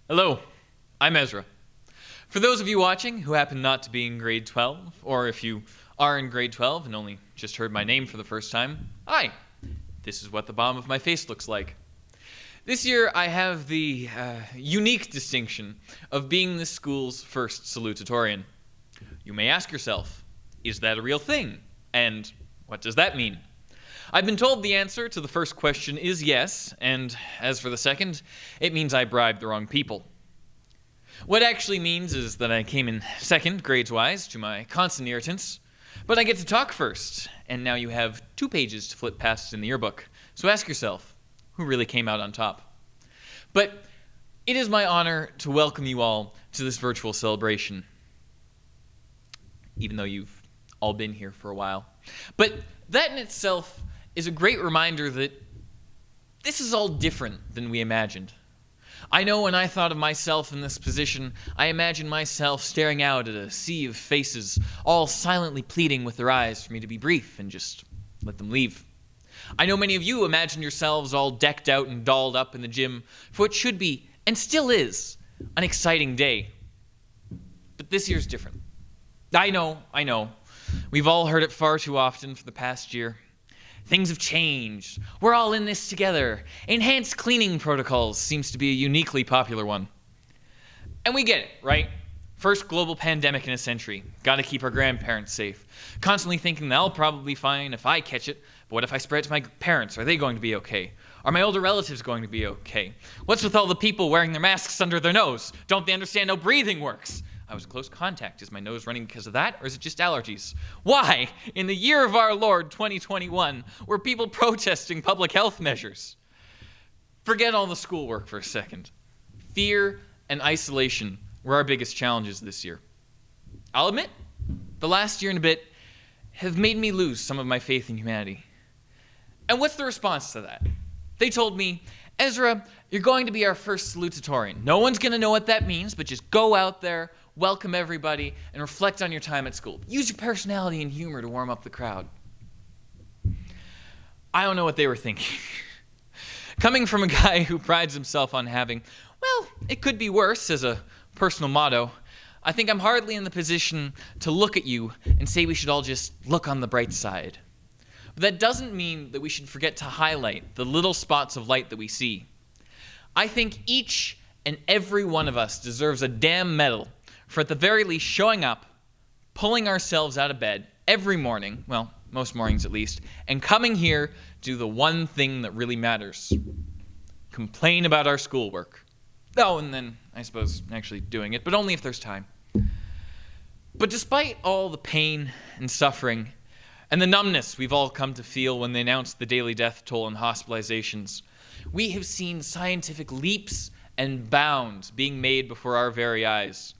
Hello, I'm Ezra. For those of you watching who happen not to be in grade 12, or if you are in grade 12 and only just heard my name for the first time, hi, this is what the bottom of my face looks like. This year I have the unique distinction of being this school's first salutatorian. You may ask yourself, is that a real thing? And what does that mean? I've been told the answer to the first question is yes, and as for the second, it means I bribed the wrong people. What it actually means is that I came in second, grades-wise, to my constant irritants, but I get to talk first, and now you have 2 pages to flip past in the yearbook. So ask yourself, who really came out on top? But it is my honor to welcome you all to this virtual celebration, even though you've all been here for a while. But that in itself is a great reminder that this is all different than we imagined. I know when I thought of myself in this position, I imagined myself staring out at a sea of faces, all silently pleading with their eyes for me to be brief and just let them leave. I know many of you imagine yourselves all decked out and dolled up in the gym for what should be, and still is, an exciting day. But this year's different. I know. We've all heard it far too often for the past year. Things have changed. We're all in this together. Enhanced cleaning protocols seems to be a uniquely popular one. And we get it, right? First global pandemic in a century. Gotta keep our grandparents safe. Constantly thinking they'll probably be fine if I catch it, but what if I spread it to my parents? Are they going to be okay? Are my older relatives going to be okay? What's with all the people wearing their masks under their nose? Don't they understand how breathing works? I was in close contact. Is my nose running because of that, or is it just allergies? Why, in the year of our Lord 2021, were people protesting public health measures? Forget all the schoolwork for a second. Fear and isolation were our biggest challenges this year. I'll admit, the last year and a bit have made me lose some of my faith in humanity. And what's the response to that? They told me, Ezra, you're going to be our first salutatorian. No one's going to know what that means, but just go out there, welcome everybody, and reflect on your time at school. Use your personality and humor to warm up the crowd. I don't know what they were thinking. Coming from a guy who prides himself on having, well, it could be worse as a personal motto, I think I'm hardly in the position to look at you and say we should all just look on the bright side. But that doesn't mean that we should forget to highlight the little spots of light that we see. I think each and every one of us deserves a damn medal for at the very least showing up, pulling ourselves out of bed every morning, well, most mornings at least, and coming here to do the one thing that really matters. Complain about our schoolwork. Oh, and then, I suppose, actually doing it, but only if there's time. But despite all the pain and suffering and the numbness we've all come to feel when they announced the daily death toll and hospitalizations, we have seen scientific leaps and bounds being made before our very eyes.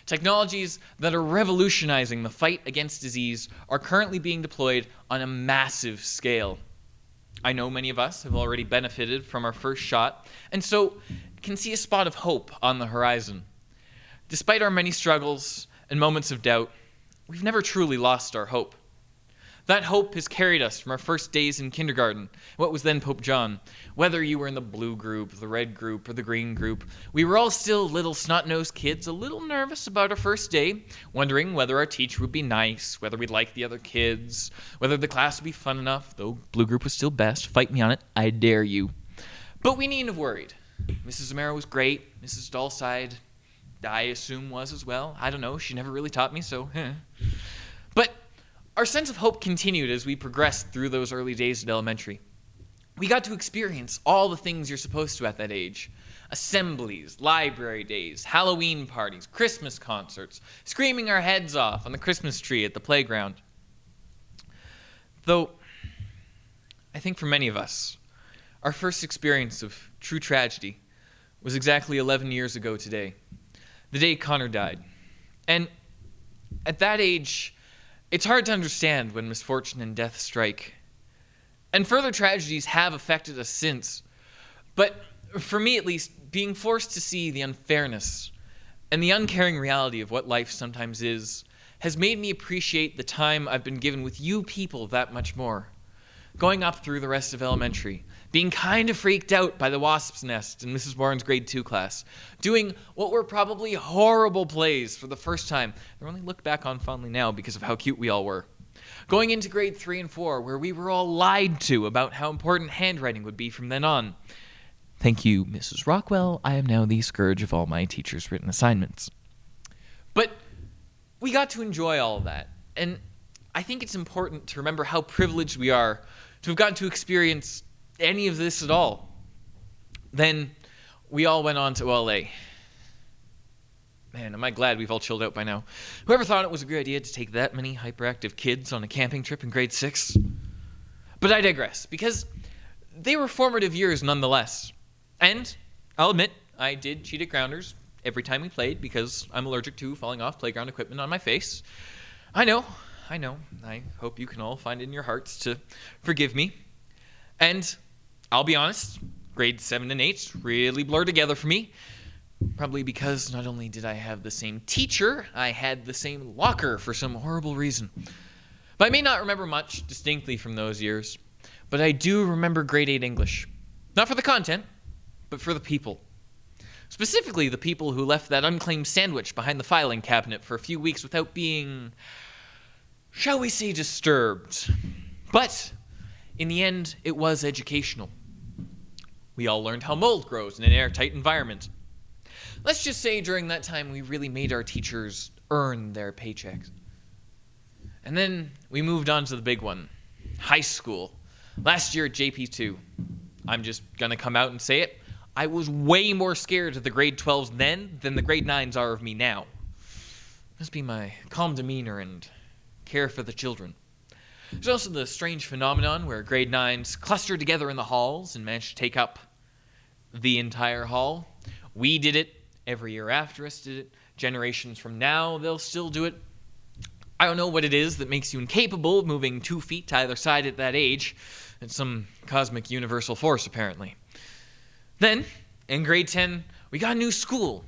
Technologies that are revolutionizing the fight against disease are currently being deployed on a massive scale. I know many of us have already benefited from our first shot, and so can see a spot of hope on the horizon. Despite our many struggles and moments of doubt, we've never truly lost our hope. That hope has carried us from our first days in kindergarten, what was then Pope John. Whether you were in the blue group, the red group, or the green group, we were all still little snot-nosed kids, a little nervous about our first day, wondering whether our teacher would be nice, whether we'd like the other kids, whether the class would be fun enough, though blue group was still best. Fight me on it, I dare you. But we needn't have worried. Mrs. Zamero was great. Mrs. Dahlside, I assume, was as well. I don't know, she never really taught me, so But our sense of hope continued as we progressed through those early days at elementary. We got to experience all the things you're supposed to at that age. Assemblies, library days, Halloween parties, Christmas concerts, screaming our heads off on the Christmas tree at the playground. Though, I think for many of us, our first experience of true tragedy was exactly 11 years ago today, the day Connor died. And at that age, it's hard to understand when misfortune and death strike. And further tragedies have affected us since. But for me at least, being forced to see the unfairness and the uncaring reality of what life sometimes is has made me appreciate the time I've been given with you people that much more. Going up through the rest of elementary, being kind of freaked out by the wasp's nest in Mrs. Warren's grade 2 class, doing what were probably horrible plays for the first time. They're only looked back on fondly now because of how cute we all were. Going into grade 3 and 4, where we were all lied to about how important handwriting would be from then on. Thank you, Mrs. Rockwell. I am now the scourge of all my teachers' written assignments. But we got to enjoy all of that, and I think it's important to remember how privileged we are to have gotten to experience any of this at all. Then we all went on to OLA. Man, am I glad we've all chilled out by now. Whoever thought it was a good idea to take that many hyperactive kids on a camping trip in grade 6? But I digress, because they were formative years nonetheless. And I'll admit, I did cheat at grounders every time we played because I'm allergic to falling off playground equipment on my face. I know. I hope you can all find it in your hearts to forgive me. And I'll be honest, grades 7 and 8 really blurred together for me. Probably because not only did I have the same teacher, I had the same locker for some horrible reason. But I may not remember much distinctly from those years, but I do remember grade 8 English. Not for the content, but for the people. Specifically, the people who left that unclaimed sandwich behind the filing cabinet for a few weeks without being, shall we say, disturbed. But in the end, it was educational. We all learned how mold grows in an airtight environment. Let's just say during that time we really made our teachers earn their paychecks. And then we moved on to the big one, high school. Last year at JP2, I'm just going to come out and say it, I was way more scared of the grade 12s then than the grade 9s are of me now. Must be my calm demeanor and care for the children. There's also the strange phenomenon where grade 9s cluster together in the halls and manage to take up the entire hall. We did it. Every year after us did it. Generations from now, they'll still do it. I don't know what it is that makes you incapable of moving 2 feet to either side at that age. It's some cosmic universal force, apparently. Then, in grade 10, we got a new school.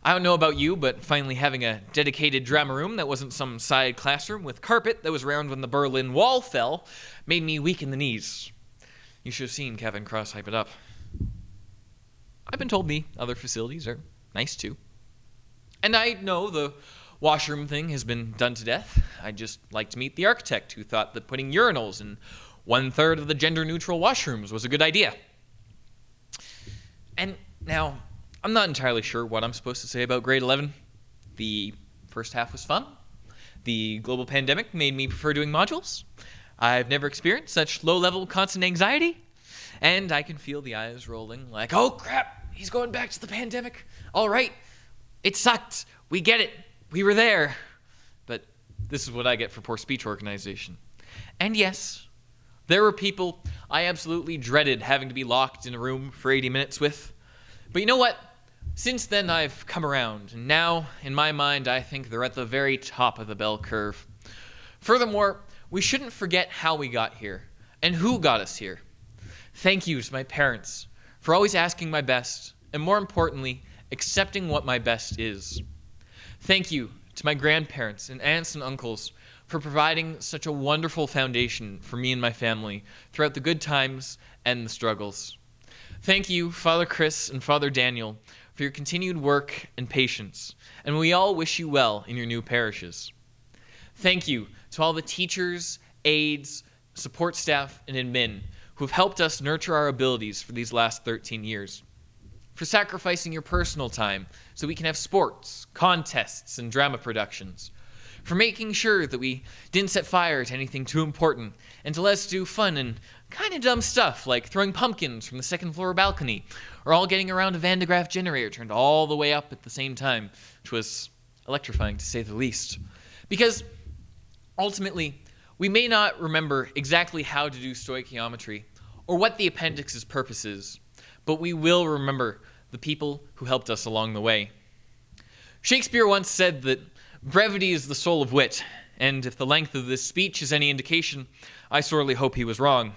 I don't know about you, but finally having a dedicated drama room that wasn't some side classroom with carpet that was around when the Berlin Wall fell made me weak in the knees. You should have seen Kevin Cross hype it up. I've been told the other facilities are nice too. And I know the washroom thing has been done to death. I'd just like to meet the architect who thought that putting urinals in 1/3 of the gender-neutral washrooms was a good idea. And now, I'm not entirely sure what I'm supposed to say about grade 11. The first half was fun. The global pandemic made me prefer doing modules. I've never experienced such low-level constant anxiety. And I can feel the eyes rolling like, oh crap, he's going back to the pandemic. All right, it sucked. We get it. We were there. But this is what I get for poor speech organization. And yes, there were people I absolutely dreaded having to be locked in a room for 80 minutes with. But you know what? Since then, I've come around, and now, in my mind, I think they're at the very top of the bell curve. Furthermore, we shouldn't forget how we got here, and who got us here. Thank you to my parents for always asking my best, and more importantly, accepting what my best is. Thank you to my grandparents and aunts and uncles for providing such a wonderful foundation for me and my family throughout the good times and the struggles. Thank you, Father Chris and Father Daniel, for your continued work and patience, and we all wish you well in your new parishes. Thank you to all the teachers, aides, support staff, and admin who have helped us nurture our abilities for these last 13 years, for sacrificing your personal time so we can have sports, contests, and drama productions, for making sure that we didn't set fire to anything too important, and to let us do fun and kind of dumb stuff like throwing pumpkins from the second floor balcony, or all getting around a Van de Graaff generator turned all the way up at the same time, which was electrifying to say the least. Because ultimately, we may not remember exactly how to do stoichiometry or what the appendix's purpose is, but we will remember the people who helped us along the way. Shakespeare once said that brevity is the soul of wit, and if the length of this speech is any indication, I sorely hope he was wrong.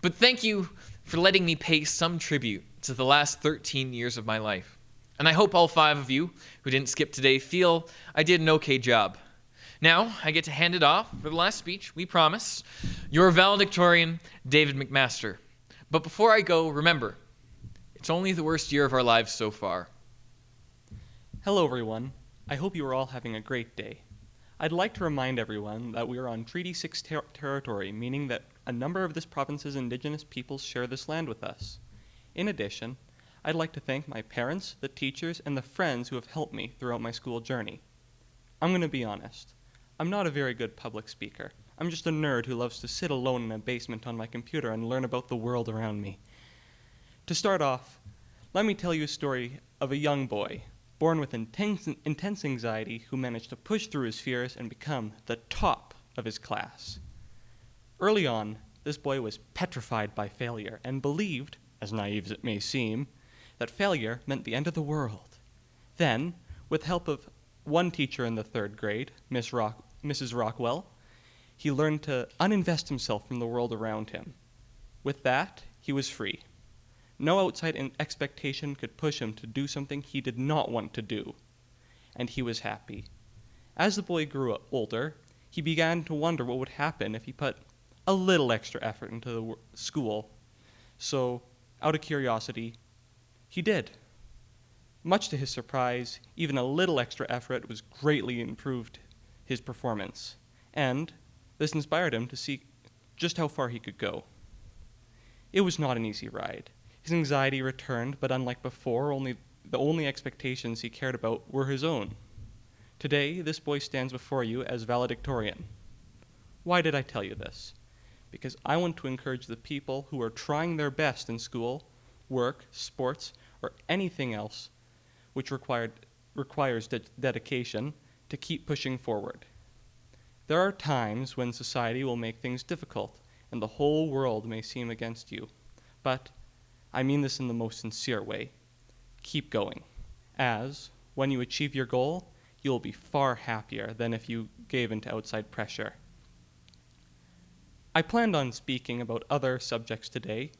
But thank you for letting me pay some tribute to the last 13 years of my life. And I hope all 5 of you who didn't skip today feel I did an okay job. Now, I get to hand it off for the last speech, we promise. Your valedictorian, David McMaster. But before I go, remember, it's only the worst year of our lives so far. Hello everyone, I hope you are all having a great day. I'd like to remind everyone that we are on Treaty 6 territory, meaning that a number of this province's indigenous peoples share this land with us. In addition, I'd like to thank my parents, the teachers, and the friends who have helped me throughout my school journey. I'm going to be honest, I'm not a very good public speaker. I'm just a nerd who loves to sit alone in a basement on my computer and learn about the world around me. To start off, let me tell you a story of a young boy born with intense anxiety who managed to push through his fears and become the top of his class. Early on, this boy was petrified by failure and believed, as naive as it may seem, that failure meant the end of the world. Then, with help of one teacher in the 3rd grade, Mrs. Rockwell, he learned to uninvest himself from the world around him. With that, he was free. No outside expectation could push him to do something he did not want to do. And he was happy. As the boy grew older, he began to wonder what would happen if he put a little extra effort into the school. So, out of curiosity, he did. Much to his surprise, even a little extra effort was greatly improved his performance. And this inspired him to see just how far he could go. It was not an easy ride. His anxiety returned, but unlike before, the only expectations he cared about were his own. Today, this boy stands before you as valedictorian. Why did I tell you this? Because I want to encourage the people who are trying their best in school, work, sports, or anything else which requires dedication to keep pushing forward. There are times when society will make things difficult, and the whole world may seem against you. But I mean this in the most sincere way. Keep going, as, when you achieve your goal, you will be far happier than if you gave in to outside pressure. I planned on speaking about other subjects today,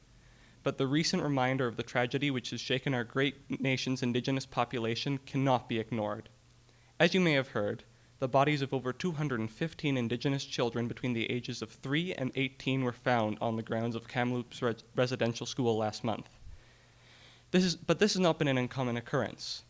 but the recent reminder of the tragedy which has shaken our great nation's indigenous population cannot be ignored. As you may have heard, the bodies of over 215 indigenous children between the ages of 3 and 18 were found on the grounds of Kamloops Residential School last month. But this has not been an uncommon occurrence.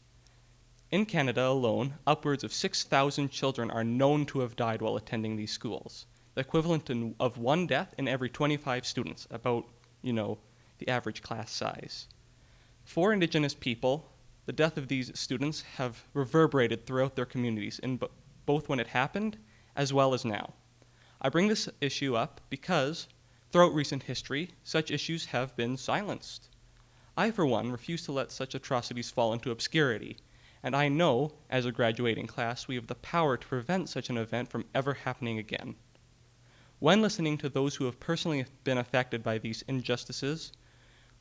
In Canada alone, upwards of 6,000 children are known to have died while attending these schools, the equivalent of one death in every 25 students, about, the average class size. For Indigenous people, the death of these students have reverberated throughout their communities in both when it happened as well as now. I bring this issue up because, throughout recent history, such issues have been silenced. I, for one, refuse to let such atrocities fall into obscurity, and I know, as a graduating class, we have the power to prevent such an event from ever happening again. When listening to those who have personally been affected by these injustices,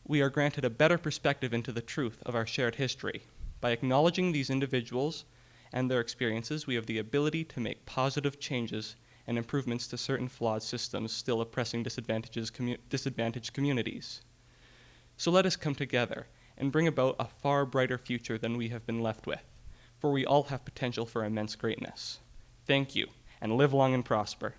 we are granted a better perspective into the truth of our shared history. By acknowledging these individuals and their experiences, we have the ability to make positive changes and improvements to certain flawed systems still oppressing disadvantaged communities. So let us come together and bring about a far brighter future than we have been left with, for we all have potential for immense greatness. Thank you, and live long and prosper.